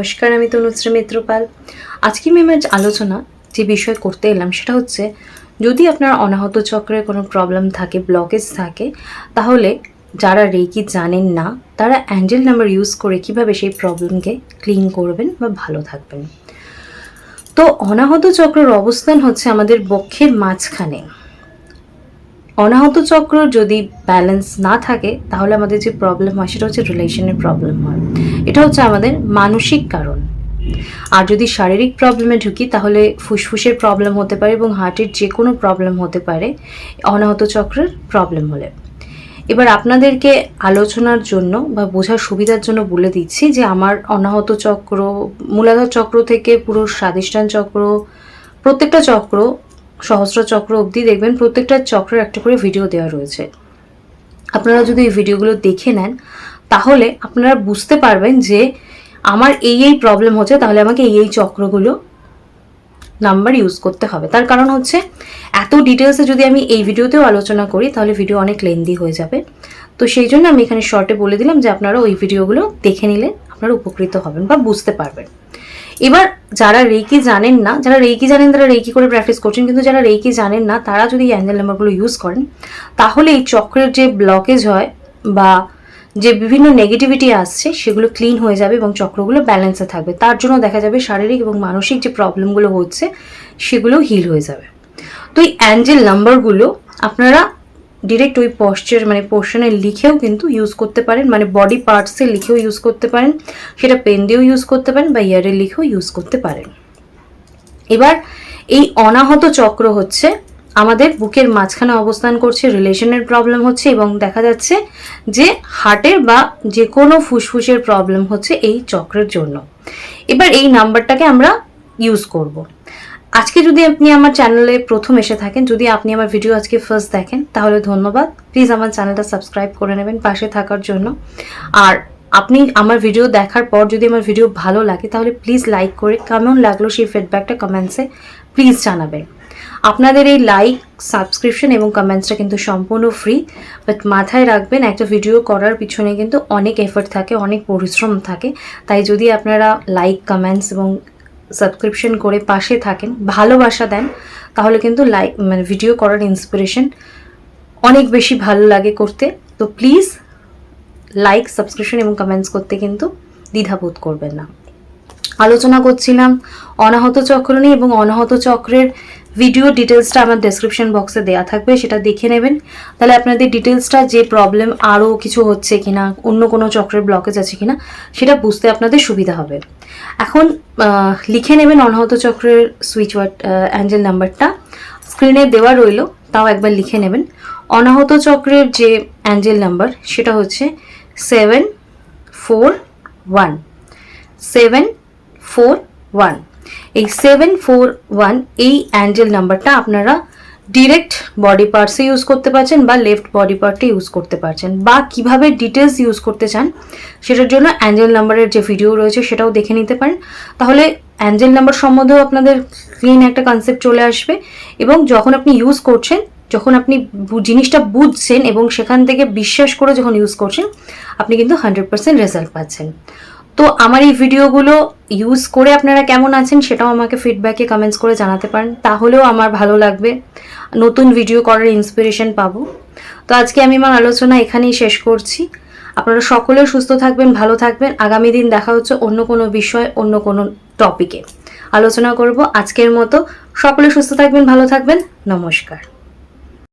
নমস্কার, আমি তনুশ্রী মিত্রপাল। আজকে আমি আমার আলোচনা যে বিষয় করতে এলাম সেটা হচ্ছে, যদি আপনার অনাহত চক্রের কোনো প্রবলেম থাকে, ব্লকেজ থাকে, তাহলে যারা রেকি জানেন না তারা অ্যাঞ্জেল নাম্বার ইউজ করে কিভাবে সেই প্রবলেমকে ক্লিন করবেন বা ভালো থাকবেন। তো অনাহত চক্রের অবস্থান হচ্ছে আমাদের বক্ষের মাঝখানে। অনাহত চক্র যদি ব্যালেন্স না থাকে তাহলে আমাদের যে প্রবলেম হয় সেটা হচ্ছে রিলেশনের প্রবলেম হয়। এটা হচ্ছে আমাদের মানসিক কারণ। আর যদি শারীরিক প্রবলেমে ঢুকি তাহলে ফুসফুসের প্রবলেম হতে পারে এবং হার্টের যে কোনো প্রবলেম হতে পারে অনাহত চক্রের প্রবলেম হলে। এবার আপনাদেরকে আলোচনার জন্য বা বোঝার সুবিধার জন্য বলে দিচ্ছি যে আমার অনাহত চক্র, মূলাধার চক্র থেকে পুরো স্বাধিষ্ঠান চক্র, প্রত্যেকটা চক্র, সহস্র চক্র অবধি দেখবেন প্রত্যেকটা চক্রের একটা করে ভিডিও দেওয়া রয়েছে। আপনারা যদি এই ভিডিওগুলো দেখে নেন তাহলে আপনারা বুঝতে পারবেন যে আমার এই প্রবলেম হচ্ছে, তাহলে আমাকে এই চক্রগুলো নাম্বার ইউজ করতে হবে। তার কারণ হচ্ছে এত ডিটেলসে যদি আমি এই ভিডিওতেও আলোচনা করি তাহলে ভিডিও অনেক লেন্দি হয়ে যাবে। তো সেই জন্য আমি এখানে শর্টে বলে দিলাম যে আপনারা ওই ভিডিওগুলো দেখে নিলে আপনারা উপকৃত হবেন বা বুঝতে পারবেন। এবার যারা রেকি জানেন না, যারা রেকি জানেন তারা রেকি করে প্র্যাকটিস করছেন, কিন্তু যারা রেকি জানেন না তারা যদি অ্যাঞ্জেল নাম্বারগুলো ইউজ করেন তাহলে এই চক্রের যে ব্লকেজ হয় বা যে বিভিন্ন নেগেটিভিটি আসছে সেগুলো ক্লিন হয়ে যাবে এবং চক্রগুলো ব্যালেন্সে থাকবে। তার জন্য দেখা যাবে শারীরিক এবং মানসিক যে প্রবলেমগুলো হচ্ছে সেগুলো হিল হয়ে যাবে। তো এই অ্যাঞ্জেল নাম্বারগুলো আপনারা ডিরেক্ট ওই পোর্শনে লিখেও কিন্তু ইউজ করতে পারেন, মানে বডি পার্টসে লিখেও ইউজ করতে পারেন, সেটা পেন দিয়েও ইউজ করতে পারেন বা ইয়ারে লিখেও ইউজ করতে পারেন। এবার এই অনাহত চক্র হচ্ছে আমাদের বুকের মাঝখানে অবস্থান করছে, রিলেশনের প্রবলেম হচ্ছে এবং দেখা যাচ্ছে যে হার্টের বা যে কোনো ফুসফুসের প্রবলেম হচ্ছে এই চক্রের জন্য। এবার এই নাম্বারটাকে আমরা ইউজ করব। আজকে যদি আপনি আমার চ্যানেলে প্রথম এসে থাকেন, যদি আপনি আমার ভিডিও আজকে ফার্স্ট দেখেন তাহলে ধন্যবাদ। প্লিজ আমার চ্যানেলটা সাবস্ক্রাইব করে নেবেন পাশে থাকার জন্য। আর আপনি আমার ভিডিও দেখার পর যদি আমার ভিডিও ভালো লাগে তাহলে প্লিজ লাইক করে কেমন লাগলো সেই ফিডব্যাকটা কমেন্টসে প্লিজ জানাবেন। আপনাদের এই লাইক, সাবস্ক্রিপশন এবং কমেন্টসটা কিন্তু সম্পূর্ণ ফ্রি, বাট মাথায় রাখবেন একটা ভিডিও করার পিছনে কিন্তু অনেক এফর্ট থাকে, অনেক পরিশ্রম থাকে। তাই যদি আপনারা লাইক, কমেন্টস এবং সাবস্ক্রিপশন করে পাশে থাকেন, ভালোবাসা দেন, তাহলে কিন্তু ভিডিও করার ইন্সপিরেশন অনেক বেশি ভালো লাগে করতে। তো প্লিজ লাইক, সাবস্ক্রিপশন এবং কমেন্টস করতে কিন্তু দ্বিধাবোধ করবেন না। আলোচনা করছিলাম অনাহত চক্র নিয়ে এবং অনাহত চক্রের ভিডিও ডিটেলসটা আমার ডেসক্রিপশন বক্সে দেওয়া থাকবে, সেটা দেখে নেবেন। তাহলে আপনাদের ডিটেলসটা যে প্রবলেম আরও কিছু হচ্ছে কিনা, অন্য কোনো চক্রের ব্লকেজ আছে কিনা সেটা বুঝতে আপনাদের সুবিধা হবে। এখন লিখে নেবেন অনাহত চক্রের সুইচ ওয়ার্ড অ্যাঞ্জেল নাম্বারটা, স্ক্রিনে দেওয়া রইল, তাও একবার লিখে নেবেন। অনাহত চক্রের যে অ্যাঞ্জেল নাম্বার সেটা হচ্ছে 741 741। এই 741 এই অ্যাঞ্জেল নাম্বারটা আপনারা ডিরেক্ট বডি পার্টসে ইউজ করতে পারছেন বা লেফট বডি পার্টে ইউজ করতে পারছেন, বা কিভাবে ডিটেলস ইউজ করতে চান সেটার জন্য অ্যাঞ্জেল নাম্বারের যে ভিডিও রয়েছে সেটাও দেখে নিতে পারেন। তাহলে অ্যাঞ্জেল নাম্বার সম্বন্ধেও আপনাদের ক্লিন একটা কনসেপ্ট চলে আসবে এবং যখন আপনি ইউজ করছেন, যখন আপনি জিনিসটা বুঝছেন এবং সেখান থেকে বিশ্বাস করে যখন ইউজ করছেন আপনি কিন্তু 100% রেজাল্ট পাচ্ছেন। তো আমার এই ভিডিওগুলো ইউজ করে আপনারা কেমন আছেন সেটাও আমাকে ফিডব্যাকে কমেন্টস করে জানাতে পারেন, তাহলেও আমার ভালো লাগবে, নতুন ভিডিও করার ইন্সপিরেশন পাবো। তো আজকে আমি আমার আলোচনা এখানেই শেষ করছি। আপনারা সকলে সুস্থ থাকবেন, ভালো থাকবেন। আগামী দিন দেখা হচ্ছে অন্য কোনো বিষয়, অন্য কোনো টপিকে আলোচনা করব। আজকের মতো সকলে সুস্থ থাকবেন, ভালো থাকবেন। নমস্কার।